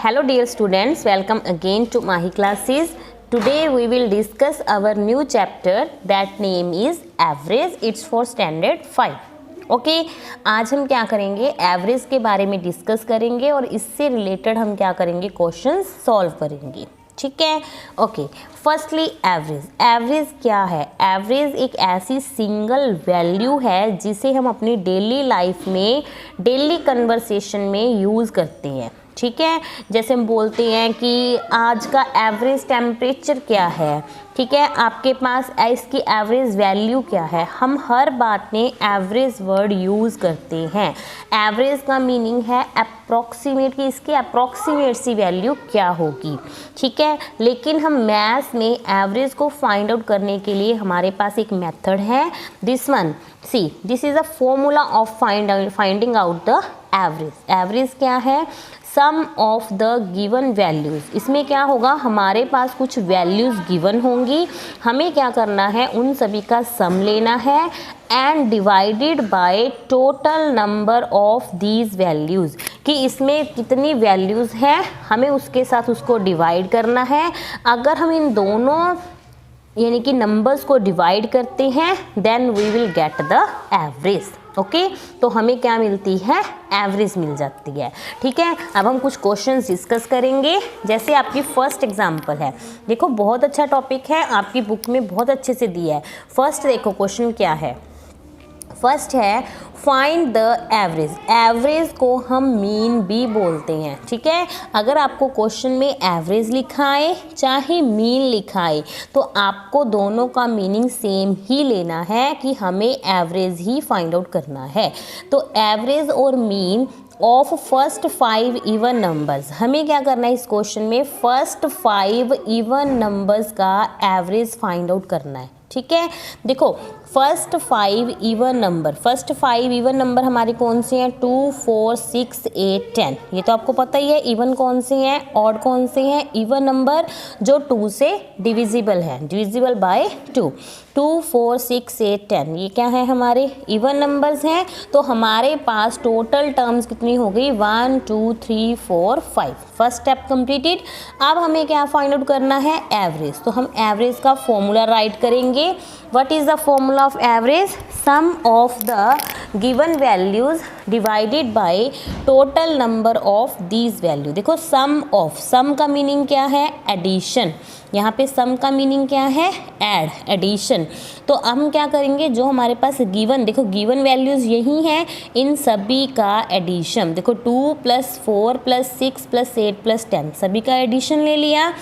Hello dear students, welcome again to Mahi classes. Today we will discuss our new chapter that name is average. It's for standard 5. Okay आज हम क्या करेंगे, average के बारे में discuss करेंगे और इससे रिलेटेड हम क्या करेंगे, क्वेश्चंस सॉल्व करेंगे. ठीक है. Okay, firstly average. एवरेज क्या है? एवरेज एक ऐसी सिंगल वैल्यू है जिसे हम अपनी डेली लाइफ में, डेली कन्वर्सेशन में यूज़ करते हैं. ठीक है. जैसे हम बोलते हैं कि आज का एवरेज टेम्परेचर क्या है. ठीक है, आपके पास इसकी एवरेज वैल्यू क्या है. हम हर बात में एवरेज वर्ड यूज़ करते हैं. एवरेज का मीनिंग है अप्रॉक्सीमेट, कि इसकी अप्रॉक्सीमेट सी वैल्यू क्या होगी. ठीक है, लेकिन हम मैथ्स में एवरेज को फाइंड आउट करने के लिए हमारे पास एक मेथड है. This one, see, this is a formula of finding out the average. Average क्या है? Sum of the given values. इसमें क्या होगा, हमारे पास कुछ वैल्यूज़ गिवन होंगी, हमें क्या करना है, उन सभी का सम लेना है and divided by total number of these values, कि इसमें कितनी वैल्यूज़ हैं हमें उसके साथ उसको डिवाइड करना है. अगर हम इन दोनों यानी कि नंबर्स को डिवाइड करते हैं then we will get the average. Okay, तो हमें क्या मिलती है, एवरेज मिल जाती है. ठीक है, अब हम कुछ क्वेश्चंस डिस्कस करेंगे. जैसे आपकी फर्स्ट एग्जांपल है, देखो बहुत अच्छा टॉपिक है, आपकी बुक में बहुत अच्छे से दिया है. फर्स्ट देखो क्वेश्चन क्या है. फर्स्ट है फाइंड द एवरेज. एवरेज को हम मीन भी बोलते हैं. ठीक है, अगर आपको क्वेश्चन में एवरेज लिखा है चाहे मीन लिखा है तो आपको दोनों का मीनिंग सेम ही लेना है कि हमें एवरेज ही फाइंड आउट करना है. तो एवरेज और mean of first 5 even numbers, हमें क्या करना है इस क्वेश्चन में, फर्स्ट 5 इवन नंबर्स का एवरेज फाइंड आउट करना है. ठीक है, देखो first 5 even number, first 5 even number हमारे कौन से हैं, 2, 4, 6, 8, 10. ये तो आपको पता ही है. इवन कौन से हैं, ऑड कौन से हैं, इवन नंबर जो 2 से डिविजिबल है, डिविजिबल बाय 2. 2, 4, 6, 8, 10 ये क्या है, हमारे इवन नंबर्स हैं. तो हमारे पास टोटल टर्म्स कितनी हो गई, 1, 2, 3, 4, 5. First step completed. अब हमें क्या फाइंड आउट करना है, एवरेज. तो हम एवरेज का फॉर्मूला राइट करेंगे. What is the formula of average? Sum of the given values divided by total number of these value. देखो सम ऑफ, सम का मीनिंग क्या है, एडिशन. यहाँ पे सम का मीनिंग क्या है, ऐड, एडिशन. तो हम क्या करेंगे, जो हमारे पास गिवन, देखो गिवन वैल्यूज़ यही हैं, इन सभी का एडिशन. देखो 2 + 4 + 6 + 8 + 10 सभी का एडिशन ले लिया.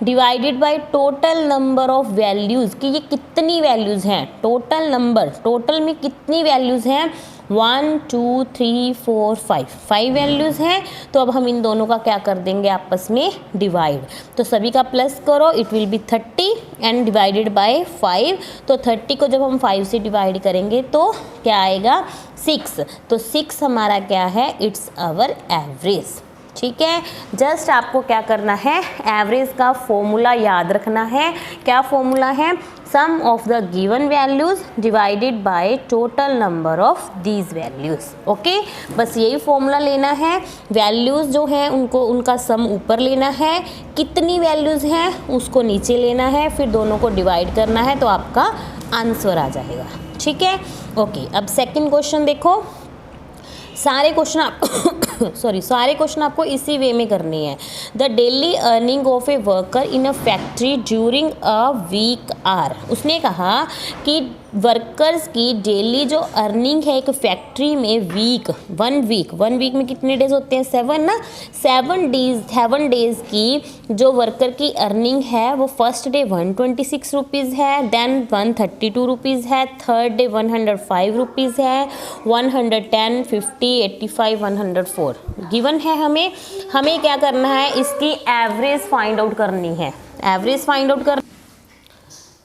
Divided by total number of values, कि ये कितनी वैल्यूज़ हैं, टोटल नंबर, टोटल में कितनी वैल्यूज़ हैं, 1, 2, 3, 4, 5 वैल्यूज़ हैं. तो अब हम इन दोनों का क्या कर देंगे, आपस में डिवाइड. तो सभी का प्लस करो, it will be 30 and divided bye 5. तो 30 को जब हम 5 से डिवाइड करेंगे तो क्या आएगा, 6. तो 6 हमारा क्या है, इट्स आवर एवरेज. ठीक है, जस्ट आपको क्या करना है, एवरेज का फॉर्मूला याद रखना है. क्या फॉर्मूला है, sum of the given values divided by total number of these values. Okay, बस यही फॉर्मूला लेना है. वैल्यूज़ जो हैं उनको, उनका सम ऊपर लेना है, कितनी वैल्यूज़ हैं उसको नीचे लेना है, फिर दोनों को डिवाइड करना है तो आपका आंसर आ जाएगा. ठीक है. ओके, अब सेकंड क्वेश्चन देखो. सारे क्वेश्चन आप सारे क्वेश्चन आपको इसी वे में करनी है. The daily earning of a worker in a factory during a week are. उसने कहा कि वर्कर्स की डेली जो अर्निंग है एक फैक्ट्री में, वन वीक में कितने डेज होते हैं, 7 ना. 7 डेज की जो वर्कर की अर्निंग है वो फर्स्ट डे 126 रुपीज़ है, देन 132 रुपीज़ है, थर्ड डे 105 रुपीज़ है, 110, 50, 85, 104 गिवन है. हमें क्या करना है, इसकी एवरेज फाइंड आउट करनी है. एवरेज फाइंड आउट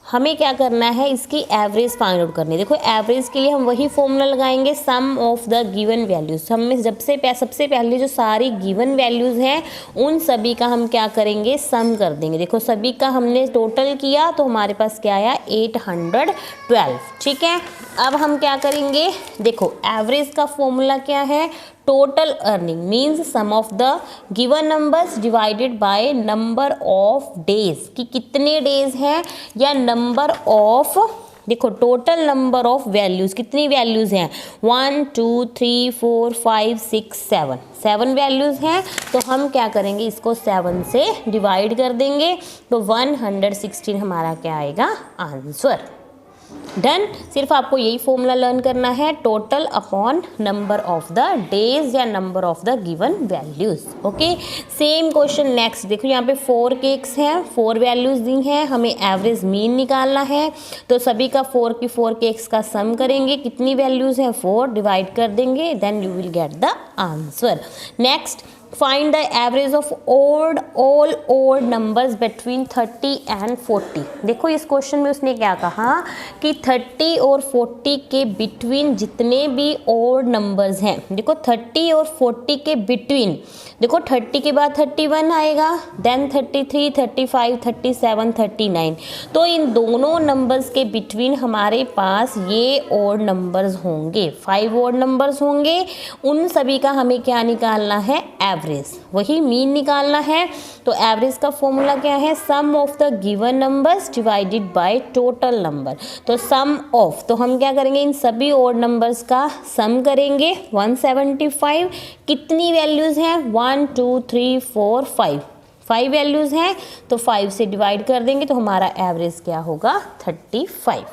हमें क्या करना है, इसकी एवरेज फाइंड आउट करनी है. देखो एवरेज के लिए हम वही फॉर्मूला लगाएंगे, सम ऑफ द गिवन वैल्यूज़. हमें सबसे पहले जो सारी गिवन वैल्यूज़ हैं उन सभी का हम क्या करेंगे, सम कर देंगे. देखो सभी का हमने टोटल किया तो हमारे पास क्या आया, 812. ठीक है, अब हम क्या करेंगे, देखो एवरेज का फॉर्मूला क्या है, total earning means sum of the given numbers divided by number of days, कि कितने डेज हैं, या नंबर ऑफ, देखो टोटल नंबर ऑफ वैल्यूज़, कितनी वैल्यूज़ हैं, 1 2 3 4 5 6 7, 7 वैल्यूज़ हैं। तो हम क्या करेंगे, इसको 7 से डिवाइड कर देंगे, तो 116 हमारा क्या आएगा, आंसर। डन। सिर्फ आपको यही फॉर्मूला लर्न करना है, total upon number of the days या number of the given values. Okay, same question next देखो, यहाँ पे 4 केक्स हैं, 4 वैल्यूज दी हैं, हमें एवरेज मीन निकालना है। तो सभी का 4 की 4 केक्स का सम करेंगे, कितनी वैल्यूज हैं, 4 डिवाइड कर देंगे, then you will get the answer. Next, find the average of all odd numbers between 30 and 40। देखो इस क्वेश्चन में उसने क्या कहा कि 30 और 40 के बिटवीन जितने भी ऑड नंबर्स हैं, देखो 30 और 40 के बिटवीन, देखो 30 के बाद 31 आएगा, देन 33, 35, 37, 39। तो इन दोनों नंबर्स के बिटवीन हमारे पास ये ऑड नंबर्स होंगे, 5 ऑड नंबर्स होंगे। उन सभी का हमें क्या निकालना है, एवरेज, वही मीन निकालना है। तो एवरेज का फॉर्मूला क्या है, sum of the given numbers divided by total number. तो सम ऑफ, तो हम क्या करेंगे, इन सभी ऑड नंबर्स का सम करेंगे, 175। कितनी वैल्यूज हैं, 1 2 3 4 5, 5 वैल्यूज हैं, तो 5 से डिवाइड कर देंगे, तो हमारा एवरेज क्या होगा, 35।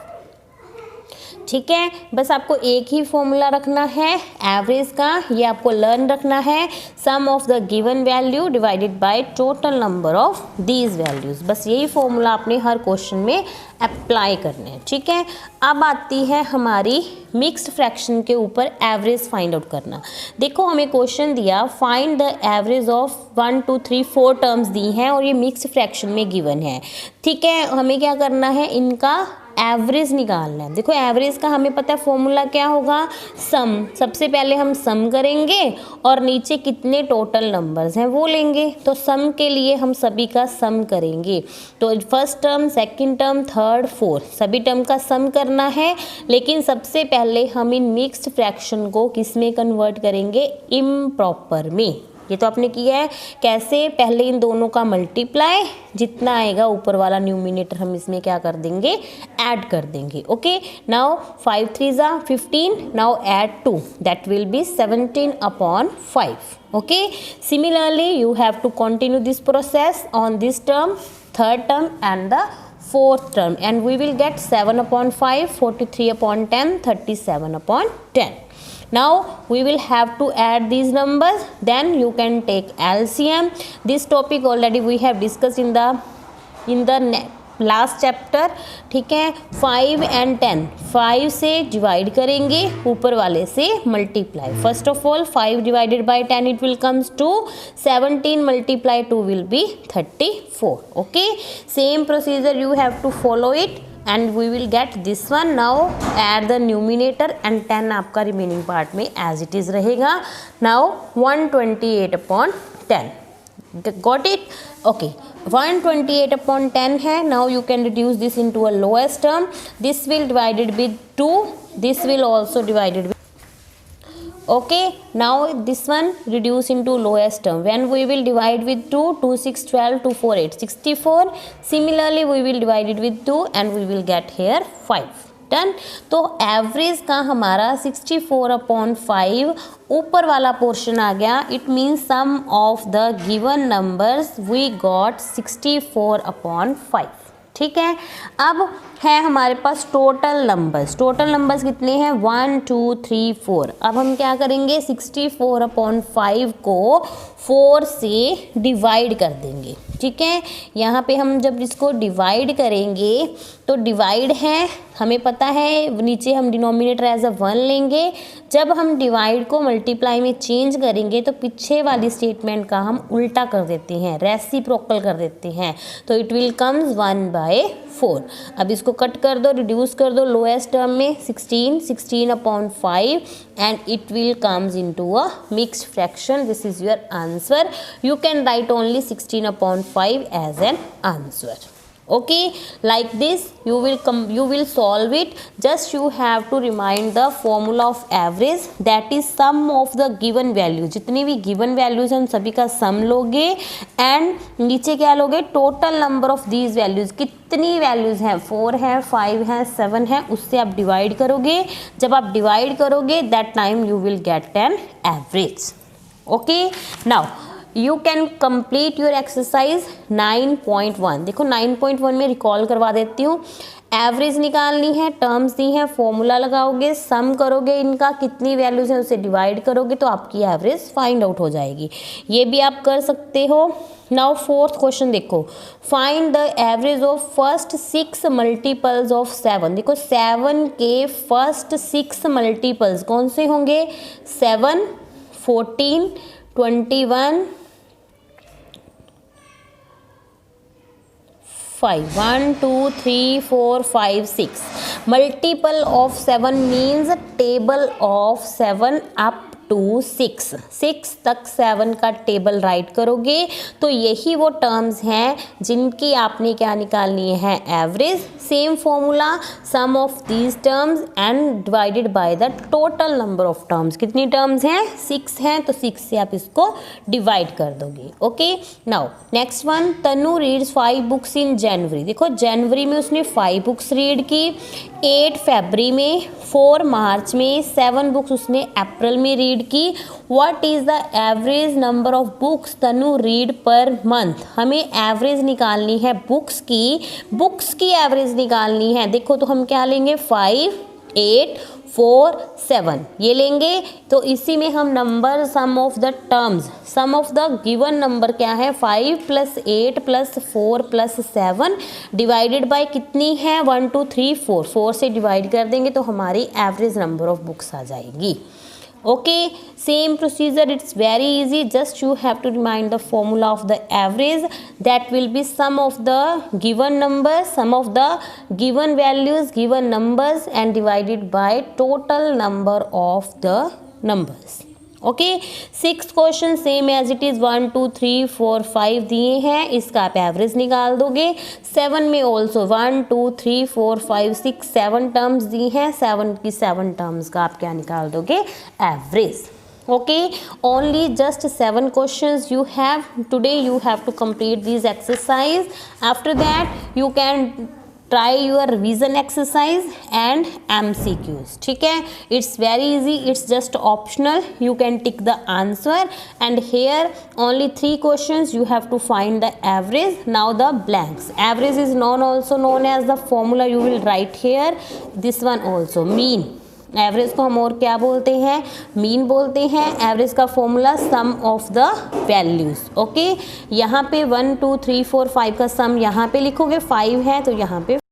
ठीक है, बस आपको एक ही फॉर्मूला रखना है एवरेज का, ये आपको लर्न रखना है, sum of the given value divided by total number of these values. बस यही फॉर्मूला आपने हर क्वेश्चन में अप्लाई करने हैं। ठीक है, अब आती है हमारी मिक्स्ड फ्रैक्शन के ऊपर एवरेज फाइंड आउट करना। देखो हमें क्वेश्चन दिया, find the average of 1 2 3 4 terms दी हैं और ये मिक्स्ड फ्रैक्शन में गिवन है। ठीक है, हमें क्या करना है, इनका एवरेज निकालना है। देखो एवरेज का हमें पता है फॉर्मूला क्या होगा, सम। सबसे पहले हम सम करेंगे और नीचे कितने टोटल नंबर्स हैं वो लेंगे। तो सम के लिए हम सभी का सम करेंगे, तो first term, second term, third, fourth, सभी टर्म का सम करना है। लेकिन सबसे पहले हम इन मिक्स्ड फ्रैक्शन को किस में कन्वर्ट करेंगे, इम्प्रॉपर में। ये तो आपने किया है, कैसे, पहले इन दोनों का मल्टीप्लाई, जितना आएगा ऊपर वाला न्यूमिनेटर हम इसमें क्या कर देंगे, ऐड कर देंगे। ओके, नाउ 5 3 ज़ा 15, now add 2, that will be 17 upon 5। Okay, similarly you have to continue this process on this term, third term and the fourth term, and we will get 7 upon 5, 43 upon 10, 37 upon 10. Now we will have to add these numbers, then you can take LCM. This topic already we have discussed in the last chapter. ठीक है, 5 and 10, 5 से divide करेंगे, ऊपर वाले से multiply. First of all 5 divided by 10 it will comes to 17, multiply 2 will be 34। Okay, same procedure you have to follow it and we will get this one. Now add the numerator and 10 आपका remaining part में as it is रहेगा। Now 128 upon 10, got it? Okay, 128 upon 10 है। Now you can reduce this into a lowest term. This will divided with 2, this will also divided with, okay, now this one reduce into lowest term. When we will divide with 2, 2 6 12, 2 4 8 64. Similarly we will divide it with 2 and we will get here 5. Done. तो average का हमारा 64 upon 5 ऊपर वाला portion आ गया। It means sum of the given numbers we got 64 upon 5। ठीक है, अब है हमारे पास टोटल नंबर्स। टोटल नंबर्स कितने हैं, 1 2 3 4। अब हम क्या करेंगे, 64 अपॉन 5 को 4 से डिवाइड कर देंगे। ठीक है, यहाँ पे हम जब इसको डिवाइड करेंगे तो डिवाइड है, हमें पता है नीचे हम डिनोमिनेटर एज अ 1 लेंगे। जब हम डिवाइड को मल्टीप्लाई में चेंज करेंगे तो पीछे वाली स्टेटमेंट का हम उल्टा कर देते हैं, रेसिप्रोकल कर देते हैं। तो इट विल कम्स 1/4। अब इसको कट कर दो, रिड्यूस कर दो लोएस्ट टर्म में 16 upon 5 and it will comes into a mixed fraction. This is your answer. You can write only 16 upon 5 as an answer. Okay, like this you will solve it. Just you have to remind the formula of average, that is sum of the given value. जितनी भी given values हैं उन सभी का sum लोगे and नीचे क्या लोगे, total number of these values, कितनी वैल्यूज हैं, 4 है, 5 है, 7 है, उससे आप डिवाइड करोगे. जब आप डिवाइड करोगे that time you will get an average. Okay, now you can complete your exercise 9.1. देखो 9.1 में रिकॉल करवा देती हूँ. एवरेज निकालनी है, टर्म्स दी हैं, फॉर्मूला लगाओगे, सम करोगे, इनका कितनी वैल्यूज हैं उसे डिवाइड करोगे तो आपकी एवरेज फाइंड आउट हो जाएगी. ये भी आप कर सकते हो. नाउ फोर्थ क्वेश्चन देखो, find the average of first 6 multiples of 7. देखो 7 के फर्स्ट 6 मल्टीपल्स कौन से होंगे, 7, 14, 21, 5. 1 2 3 4 5 6. Multiple of 7 means table of 7 up to 6. 6 तक 7 का टेबल राइट करोगे तो यही वो टर्म्स हैं जिनकी आपने क्या निकालनी है, average. Same formula, sum of these terms and divided by the total number of terms. कितनी टर्म्स हैं, 6 हैं, तो 6 से आप इसको डिवाइड कर दोगे. Okay, now next one, Tanu reads 5 books in January. देखो जनवरी में उसने 5 बुक्स रीड की, 8 फरवरी में, 4 मार्च में, 7 बुक्स उसने अप्रैल में रीड की. What is the average number of books Tanu read per month. हमें एवरेज निकालनी है बुक्स की एवरेज निकालनी है. देखो तो हम क्या लेंगे, 5, 8, 4, 7 ये लेंगे. तो इसी में हम number, sum of the terms, sum of the given number क्या है, 5 + 8 + 4 + 7 डिवाइडेड बाय कितनी है, 1 2 3 4. 4 से डिवाइड कर देंगे तो हमारी एवरेज नंबर ऑफ बुक्स आ जाएगी. Okay, same procedure, it's very easy. Just you have to remind the formula of the average, that will be sum of the given numbers, sum of the given values, given numbers and divided by total number of the numbers. Okay, 6 question same as it is, 1 2 3 4 5 दिए हैं, इसका आप average निकाल दोगे. 7 में also 1 2 3 4 5 6 7 terms दी हैं, 7 की 7 टर्म्स का आप क्या निकाल दोगे, average. okay, only just 7 questions you have today. You have to complete these exercise. After that you can try your revision exercise and MCQs. ठीक है, it's very easy, it's just optional, you can tick the answer. And here only 3 questions you have to find the average. Now the blanks, average is also known as the formula you will write here. This one also, mean. Average को हम और क्या बोलते हैं, mean बोलते हैं. Average का formula sum of the values. Okay, यहाँ पे 1 2 3 4 5 का सम यहाँ पे लिखोगे, 5 है तो यहाँ पे